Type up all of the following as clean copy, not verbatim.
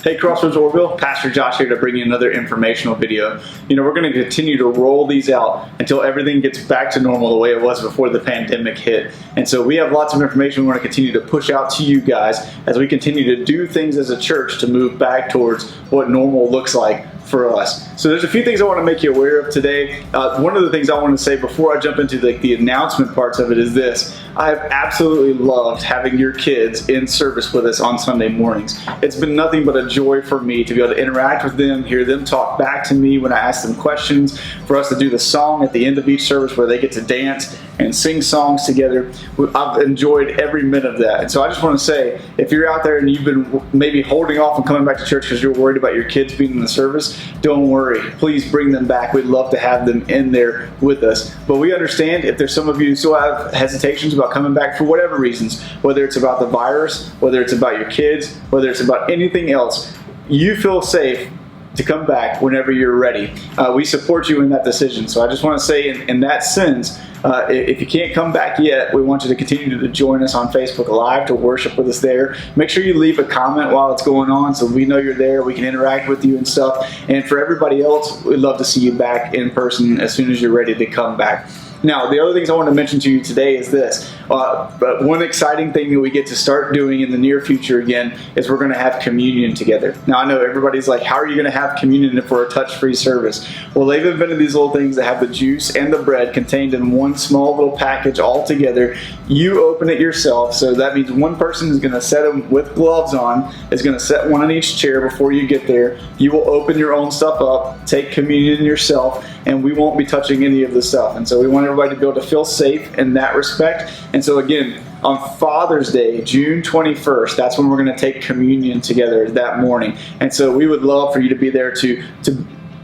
Hey, Crossroads Orrville, Pastor Josh here to bring you another informational video. We're going to continue to roll these out until everything gets back to normal the way it was before the pandemic hit. And so we have lots of information we want to continue to push out to you guys as we continue to do things as a church to move back towards what normal looks like for us. So there's a few things I want to make you aware of today. One of the things I want to say before I jump into the announcement parts of it is this. I have absolutely loved having your kids in service with us on Sunday mornings. It's been nothing but a joy for me to be able to interact with them, hear them talk back to me when I ask them questions, for us to do the song at the end of each service where they get to dance and sing songs together. I've enjoyed every minute of that. And so I just want to say, if you're out there and you've been maybe holding off on coming back to church because you're worried about your kids being in the service, don't worry. Please bring them back. We'd love to have them in there with us. But we understand if there's some of you who still have hesitations about coming back for whatever reasons, whether it's about the virus, whether it's about your kids, whether it's about anything else, you feel safe to come back whenever you're ready. We support you in that decision. So I just want to say in that sense, if you can't come back yet, we want you to continue to join us on Facebook Live to worship with us there. Make sure you leave a comment while it's going on so we know you're there. We can interact with you and stuff. And for everybody else, we'd love to see you back in person as soon as you're ready to come back. Now, the other things I want to mention to you today is this. But one exciting thing that we get to start doing in the near future again is we're going to have communion together. Now, I know everybody's like, how are you going to have communion if we're a touch-free service? Well, they've invented these little things that have the juice and the bread contained in one small little package all together. You open it yourself, so that means one person is going to set them with gloves on, is going to set one on each chair before you get there. You will open your own stuff up, take communion yourself, and we won't be touching any of the stuff. And so we want everybody to be able to feel safe in that respect. And so again, on Father's Day, June 21st, that's when we're going to take communion together that morning. And so we would love for you to be there to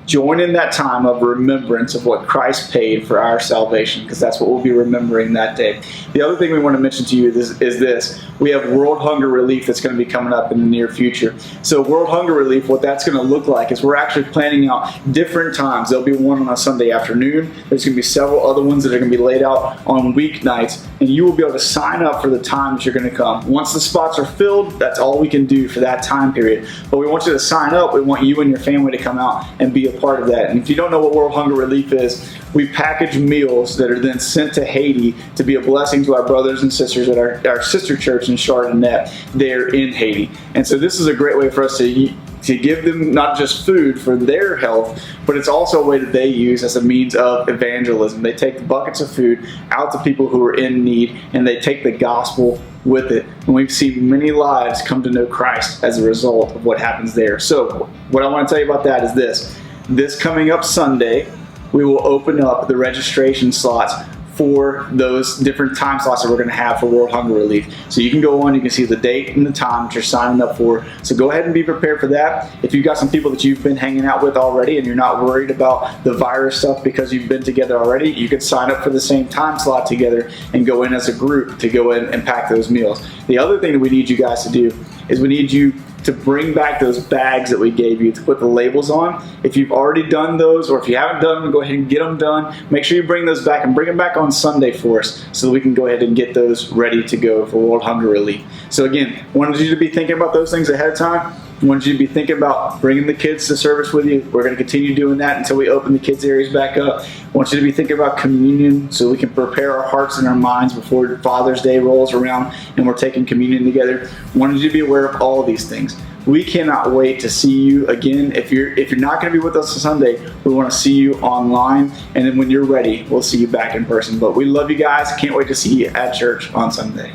join in that time of remembrance of what Christ paid for our salvation, because that's what we'll be remembering that day. The other thing we want to mention to you is this. We have World Hunger Relief that's going to be coming up in the near future. So World Hunger Relief, what that's going to look like is we're actually planning out different times. There'll be one on a Sunday afternoon. There's going to be several other ones that are going to be laid out on weeknights, and you will be able to sign up for the times you're going to come. Once the spots are filled, that's all we can do for that time period. But we want you to sign up. We want you and your family to come out and be a part of that. And if you don't know what World Hunger Relief is, we package meals that are then sent to Haiti to be a blessing to our brothers and sisters at our sister church in Chardonnay there in Haiti. And so this is a great way for us to give them not just food for their health, but it's also a way that they use as a means of evangelism. They take the buckets of food out to people who are in need, and they take the gospel with it. And we've seen many lives come to know Christ as a result of what happens there. So what I want to tell you about that is this. This coming up Sunday, we will open up the registration slots for those different time slots that we're going to have for World Hunger Relief. So you can go on, you can see the date and the time that you're signing up for. So go ahead and be prepared for that. If you've got some people that you've been hanging out with already and you're not worried about the virus stuff because you've been together already, you could sign up for the same time slot together and go in as a group to go in and pack those meals. The other thing that we need you guys to do is we need you to bring back those bags that we gave you to put the labels on. If you've already done those, or if you haven't done them, go ahead and get them done. Make sure you bring those back and bring them back on Sunday for us so that we can go ahead and get those ready to go for World Hunger Relief. So again, wanted you to be thinking about those things ahead of time. Wanted you to be thinking about bringing the kids to service with you. We're going to continue doing that until we open the kids areas back up. Want you to be thinking about communion so we can prepare our hearts and our minds before Father's Day rolls around and we're taking communion together. Wanted you to be aware of all of these things. We cannot wait to see you again. If you're not going to be with us on Sunday, we want to see you online, and then when you're ready, we'll see you back in person. But we love you guys. Can't wait to see you at church on Sunday.